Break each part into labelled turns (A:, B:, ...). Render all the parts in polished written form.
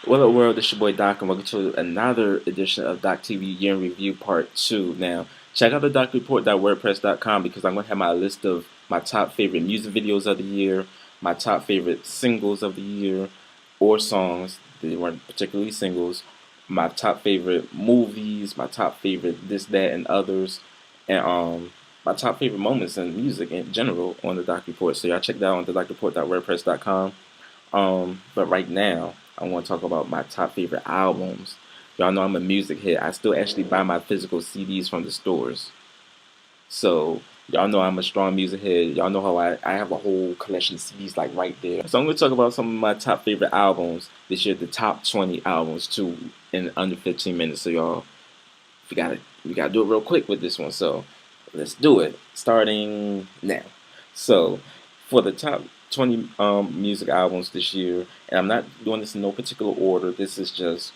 A: What up, world? This your boy Doc, and welcome to another edition of Doc TV Year in Review Part 2. Now, check out the docreport.wordpress.com because I'm going to have my list of my top favorite music videos of the year, my top favorite singles of the year, or songs, they weren't particularly singles, my top favorite movies, my top favorite this, that, and others, and my top favorite moments in music in general on the Doc Report. So y'all check that out on the docreport.wordpress.com. But right now, I want to talk about my top favorite albums. Y'all know I'm a music head. I still actually buy my physical CDs from the stores. So y'all know I'm a strong music head. Y'all know how I have a whole collection of CDs like right there. So I'm gonna talk about some of my top favorite albums this year, the top 20 albums too, in under 15 minutes. So y'all, we gotta do it real quick with this one. So let's do it, starting now. So for the top 20 music albums this year, and I'm not doing this in no particular order. This is just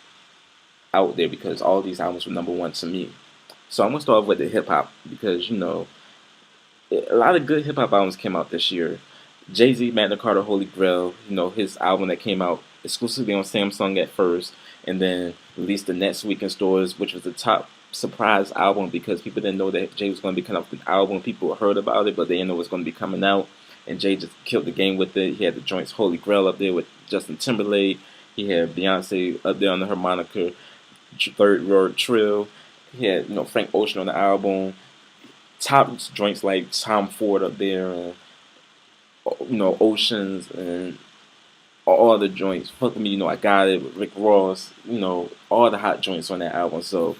A: out there because all these albums were number one to me. So I'm gonna start off with the hip hop because a lot of good hip hop albums came out this year. Jay-Z, Magna Carta, Holy Grail, his album that came out exclusively on Samsung at first, and then released the next week in stores, which was the top surprise album because people didn't know that Jay was going to be coming out with an album. People heard about it, but they didn't know it was going to be coming out. And Jay just killed the game with it. He had the joints Holy Grail up there with Justin Timberlake. He had Beyoncé up there under her moniker, Third Road Trill. He had Frank Ocean on the album. Top joints like Tom Ford up there, and Oceans and all the joints. Fuck me, I got it with Rick Ross. All the hot joints on that album. So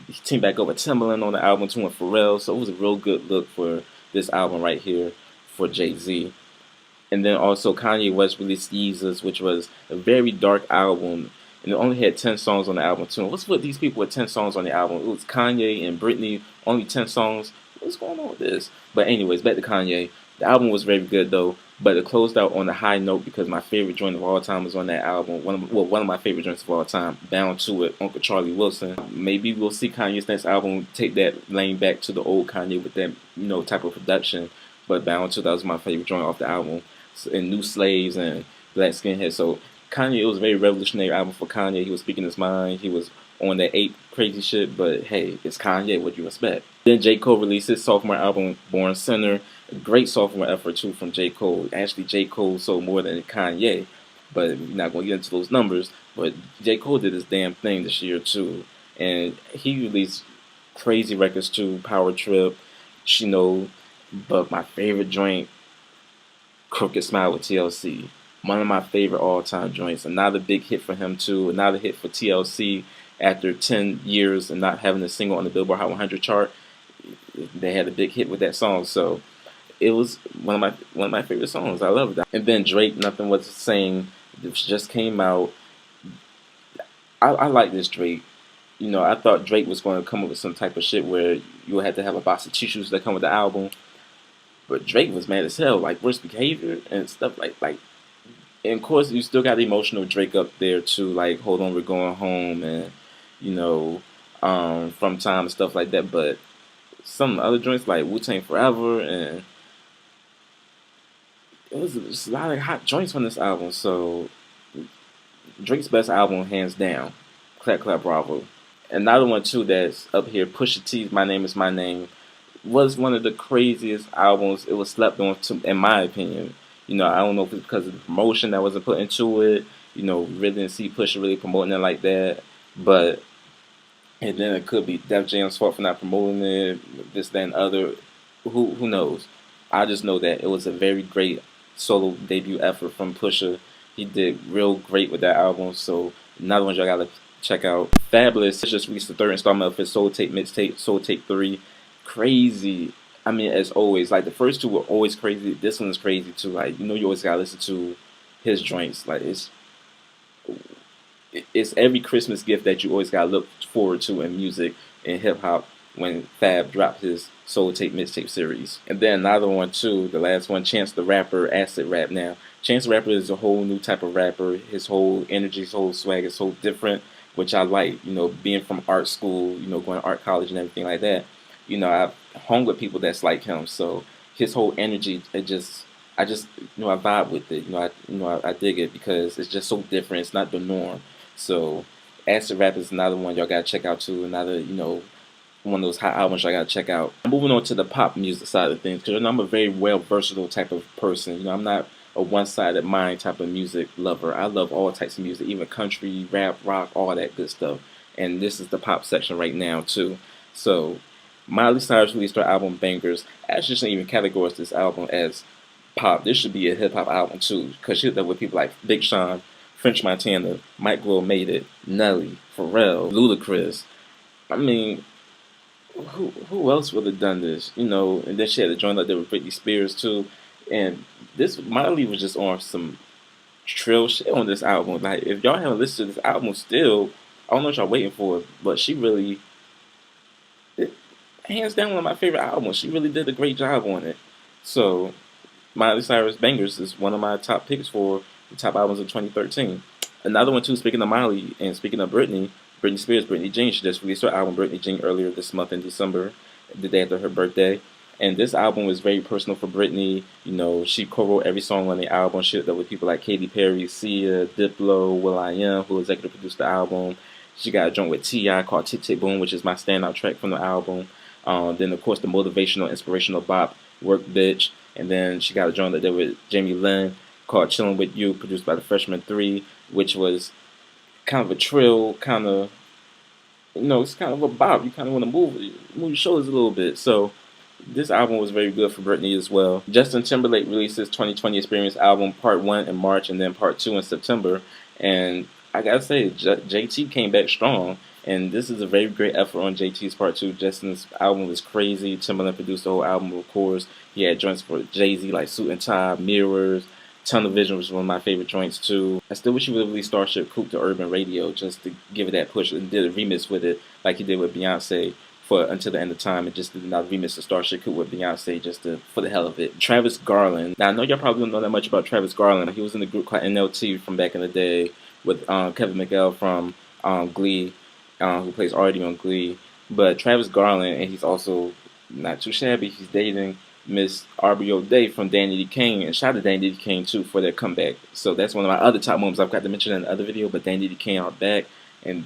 A: he teamed back up with Timberland on the album too, and Pharrell. So it was a real good look for this album right here for Jay-Z. And then also Kanye West released Yeezus, which was a very dark album, and it only had 10 songs on the album too. What's with these people with 10 songs on the album? It was Kanye and Britney, only 10 songs. What's going on with this? But anyways, back to Kanye. The album was very good though, but it closed out on a high note because my favorite joint of all time was on that album. One of my favorite joints of all time, Bound to It, Uncle Charlie Wilson. Maybe we'll see Kanye's next album take that lane back to the old Kanye with that type of production. But Bound to It, that was my favorite joint off the album. And New Slaves and Black Skinhead. So Kanye, it was a very revolutionary album for Kanye. He was speaking his mind. He was on that ape crazy shit, but hey, it's Kanye. What do you expect? Then J. Cole released his sophomore album, Born Sinner. A great sophomore effort too from J. Cole. Actually, J. Cole sold more than Kanye, but we're not going to get into those numbers. But J. Cole did his damn thing this year too, and he released crazy records too. Power Trip, but my favorite joint, Crooked Smile with TLC. One of my favorite all-time joints. Another big hit for him too. Another hit for TLC after 10 years and not having a single on the Billboard Hot 100 chart. They had a big hit with that song, so it was one of my favorite songs. I love that. And then Drake, Nothing Was the Same, just came out. I like this Drake. I thought Drake was going to come up with some type of shit where you had to have a box of tissues that come with the album. But Drake was mad as hell, like Worst Behavior and stuff like. And of course, you still got the emotional Drake up there too, like Hold On, We're Going Home, and From Time and stuff like that. But some other joints like Wu-Tang Forever, and it was just a lot of hot joints on this album. So Drake's best album, hands down. Clap Clap Bravo. Another one too that's up here, Pusha T's My Name Is My Name, was one of the craziest albums. It was slept on, in my opinion. I don't know if it's because of the promotion that wasn't put into it. Really didn't see Pusha really promoting it like that. But, and then it could be Def Jam's fault for not promoting it, this, that, and other. Who knows? I just know that it was a very great solo debut effort from Pusha. He did real great with that album. So, another one y'all gotta check out. Fabolous just released the third installment of his Soul Tape mixtape, Soul Tape 3. Crazy. I mean, as always, like the first two were always crazy. This one's crazy too. Like, you always gotta listen to his joints. Like, it's every Christmas gift that you always gotta look forward to in music and hip hop when Fab dropped his Soul Tape mixtape series. And then another one too, the last one, Chance the Rapper, Acid Rap. Now, Chance the Rapper is a whole new type of rapper. His whole energy, his whole swag is so different, which I like. Being from art school, going to art college and everything like that. I've hung with people that's like him, so his whole energy, I just I vibe with it. I dig it because it's just so different. It's not the norm. So Acid Rap is another one y'all gotta check out too. Another, one of those hot albums I gotta check out. Moving on to the pop music side of things, because I'm a very well versatile type of person. I'm not a one-sided mind type of music lover. I love all types of music, even country, rap, rock, all that good stuff. And this is the pop section right now too. So Miley Cyrus released her album Bangerz. I actually shouldn't even categorize this album as pop. This should be a hip hop album too, because she did that with people like Big Sean, French Montana, Mike Will Made It, Nelly, Pharrell, Ludacris. I mean, who else would have done this? And then she had to join up there with Britney Spears too. And this Miley was just on some trill shit on this album. Like, if y'all haven't listened to this album still, I don't know what y'all waiting for, but she really, hands down, one of my favorite albums. She really did a great job on it. So Miley Cyrus Bangerz is one of my top picks for the top albums of 2013. Another one too, speaking of Miley and speaking of Britney Spears, Britney Jhene, she just released her album Britney Jhene earlier this month in December, the day after her birthday. And this album was very personal for Britney. She co-wrote every song on the album. She did that with people like Katy Perry, Sia, Diplo, will.i.am, who executive produced the album. She got a joint with T.I. called Tick Tick Boom, which is my standout track from the album. Then, of course, the motivational, inspirational bop, Work Bitch. And then she got a joint that did with Jamie Lynn called Chillin' With You, produced by the Freshman 3, which was kind of a trill, kind of, it's kind of a bop. You kind of want to move your shoulders a little bit. So this album was very good for Britney as well. Justin Timberlake released his 2020 Experience album Part 1 in March and then Part 2 in September. And I gotta say, JT came back strong. And this is a very great effort on JT's part 2. Justin's album was crazy. Timberlake produced the whole album, of course. He had joints for Jay-Z like Suit and Tie, Mirrors, Tunnel Vision, which was one of my favorite joints too. I still wish he would have released Starship Coupe to Urban Radio just to give it that push, and did a remix with it like he did with Beyoncé for Until the End of Time, and just did another remix of Starship Coupe with Beyoncé just for the hell of it. Travis Garland. Now I know y'all probably don't know that much about Travis Garland. He was in the group called NLT from back in the day with Kevin McGill from Glee, who plays Artie on Glee. But Travis Garland, and he's also not too shabby, he's dating Miss Aubrey O'Day from Danny D. Kane, and shout out to Danny D. Kane too for their comeback. So that's one of my other top moments I've got to mention in the other video, but Danny D. Kane are back, and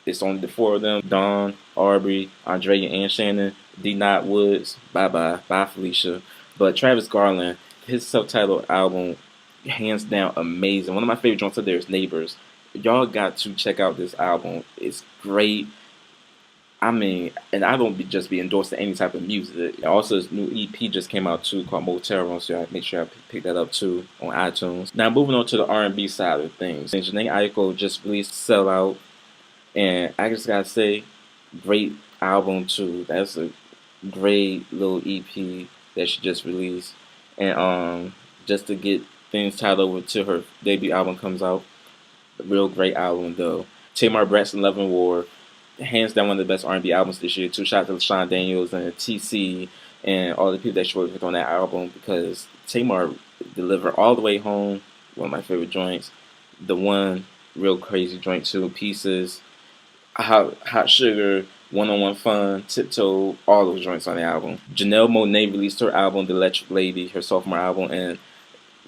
A: it's only the 4 of them: Dawn, Aubrey, Andrea, and Shannon. D. Knott Woods, bye Felicia. But Travis Garland, his self-titled album, hands down amazing. One of my favorite joints up there is Neighbors. Y'all got to check out this album. It's great. I mean, and I don't just be endorsing any type of music. Also, his new EP just came out too called Motel, so I make sure I pick that up too on iTunes. Now, moving on to the R&B side of things. And Jhene Aiko just released Sell Out, and I just gotta say, great album too. That's a great little EP that she just released, and just to get things tied over to her debut album comes out. A real great album though. Tamar, Braxton, Love and War, hands down one of the best R&B albums this year. Shout out to Sean Daniels and TC and all the people that she worked with on that album, because Tamar delivered All the Way Home, one of my favorite joints. The One, real crazy joint too. Pieces, Hot Sugar, One-on-One Fun, Tiptoe, all those joints on the album. Janelle Monáe released her album, The Electric Lady, her sophomore album, and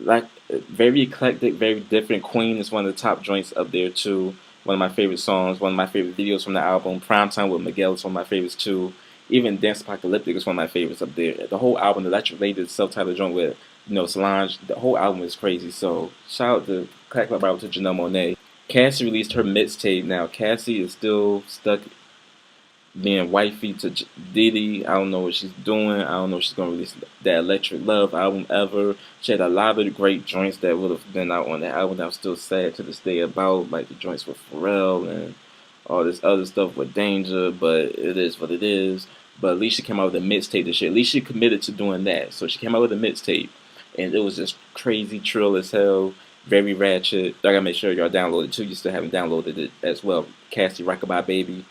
A: like very eclectic, very different. Queen is one of the top joints up there too. One of my favorite songs, one of my favorite videos from the album. Primetime with Miguel is one of my favorites too. Even Dance Apocalyptic is one of my favorites up there. The whole album, The Electric Lady, the self-titled joint with Solange, the whole album is crazy. So shout out to Clap Out to Janelle Monáe. Cassie released her mixtape. Now Cassie is still stuck being wifey to Diddy. I don't know what she's doing. I don't know if she's going to release that Electric Love album ever. She had a lot of great joints that would have been out on that album that I'm still sad to this day about, like the joints with Pharrell and all this other stuff with Danger, but it is what it is. But at least she came out with a mixtape this year. At least she committed to doing that. So she came out with a mixtape, and it was just crazy trill as hell, very ratchet. I gotta make sure y'all download it too. You still haven't downloaded it as well. Cassie, RockaByeBaby.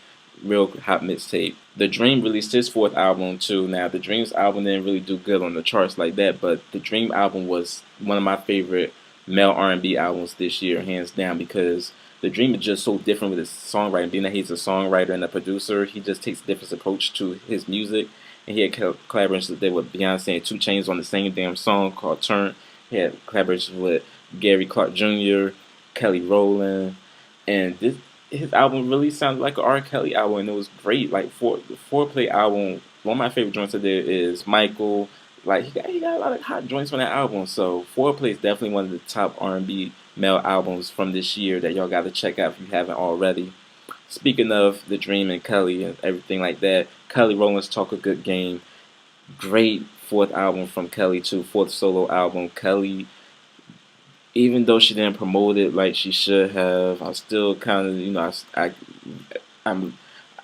A: Real hot mixtape. The Dream released his 4th album too. Now the Dream's album didn't really do good on the charts like that, but the Dream album was one of my favorite male R&B albums this year, hands down, because the Dream is just so different with his songwriting. Being that he's a songwriter and a producer, he just takes a different approach to his music. And he had collaborations there with Beyonce and 2 Chainz on the same damn song called Turn. He had collaborations with Gary Clark Jr., Kelly Rowland, And his album really sounded like an R. Kelly album, and it was great. Like the Foreplay album, one of my favorite joints of there is Michael. Like he got a lot of hot joints on that album. So Foreplay is definitely one of the top R&B male albums from this year that y'all got to check out if you haven't already. Speaking of The Dream and Kelly and everything like that, Kelly Rowland's Talk a Good Game. Great fourth album from Kelly too, fourth solo album. Kelly, even though she didn't promote it like she should have, I still kind of, I'm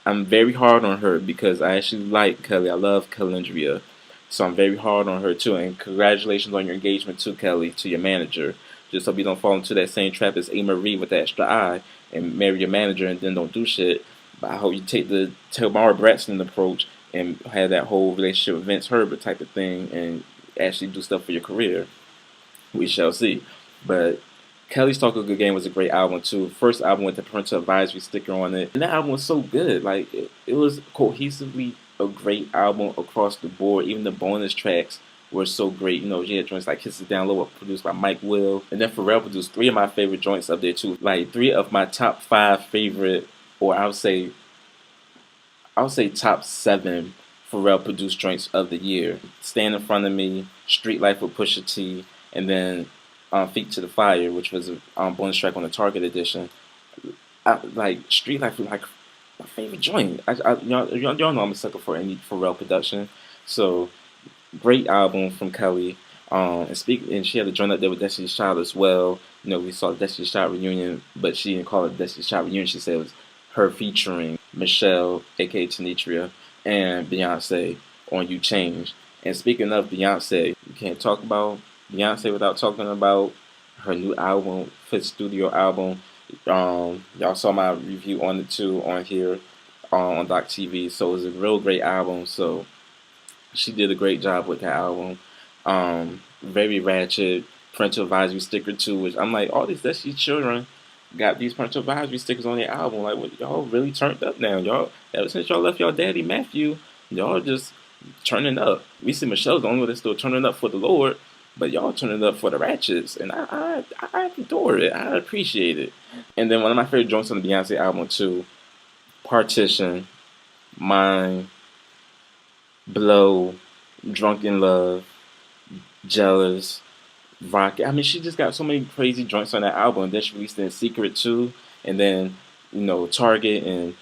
A: I'm very hard on her because I actually like Kelly. I love Calendria. So I'm very hard on her too. And congratulations on your engagement to Kelly, to your manager. Just hope you don't fall into that same trap as A. Marie with the extra eye and marry your manager and then don't do shit. But I hope you take the Tamar Braxton approach and have that whole relationship with Vince Herbert type of thing and actually do stuff for your career. We shall see. But Kelly's Talk a Good Game was a great album too. First album with the parental advisory sticker on it. And that album was so good. Like it was cohesively a great album across the board. Even the bonus tracks were so great. You know, you had joints like Kisses Down Low produced by Mike Will. And then Pharrell produced 3 of my favorite joints up there too. Like 3 of my top 5 favorite, or I would say top 7 Pharrell produced joints of the year. Stand in Front of Me, Street Life with Pusha T, and then Feet to the Fire, which was a bonus track on the Target edition. Like Street Life was like my favorite joint. Y'all know I'm a sucker for any Pharrell production. So great album from Kelly. And she had a joint up there with Destiny's Child as well. You know, we saw the Destiny's Child reunion, but she didn't call it Destiny's Child reunion. She said it was her featuring Michelle, aka Tenitria, and Beyonce on You Change. And speaking of Beyonce, you can't talk about Beyonce without talking about her new album, 5th studio album. Y'all saw my review on it too on here on Doc TV. So it was a real great album. So she did a great job with that album. Very ratchet. Parental advisory sticker too, which I'm like, all these Destiny children got these parental advisory stickers on their album. Like, what, y'all really turned up now. Y'all, ever since y'all left y'all daddy Matthew, y'all just turning up. We see Michelle's the only one that's still turning up for the Lord. But y'all turning up for the ratchets, and I adore it. I appreciate it. And then one of my favorite joints on the Beyonce album too, Partition, Mine, Blow, Drunk in Love, Jealous, Rocket. I mean, she just got so many crazy joints on that album. Then she released it in secret too, and then Target and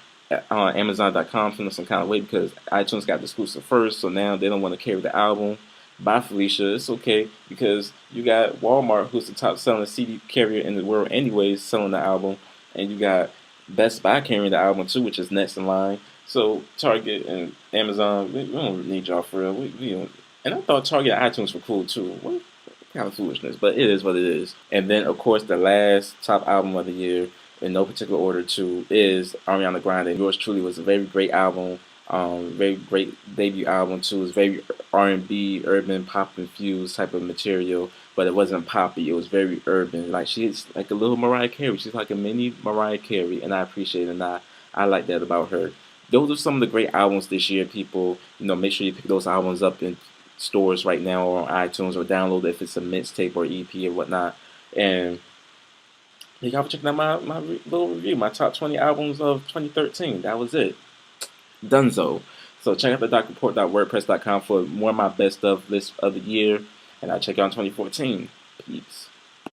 A: Amazon.com feeling some kind of way because iTunes got the exclusive first, so now they don't want to carry the album. Bye, Felicia. It's okay because you got Walmart, who's the top selling CD carrier in the world anyways, selling the album. And you got Best Buy carrying the album too, which is next in line. So Target and Amazon, we don't need y'all for real. We don't. And I thought Target and iTunes were cool too. What kind of foolishness? But it is what it is. And then, of course, the last top album of the year, in no particular order too, is Ariana Grande. Yours Truly was a very great album. Very great debut album too. It was very R&B, urban, pop infused type of material, but it wasn't poppy. It was very urban. Like she's like a little Mariah Carey. She's like a mini Mariah Carey, and I appreciate it. And I like that about her. Those are some of the great albums this year, people. Make sure you pick those albums up in stores right now or on iTunes or download it if it's a mixtape or EP or whatnot. And thank y'all for checking out my little review, my top 20 albums of 2013. That was it. Dunzo. So check out the docreport.wordpress.com for more of my best of list of the year, and I'll check you out in 2014. Peace.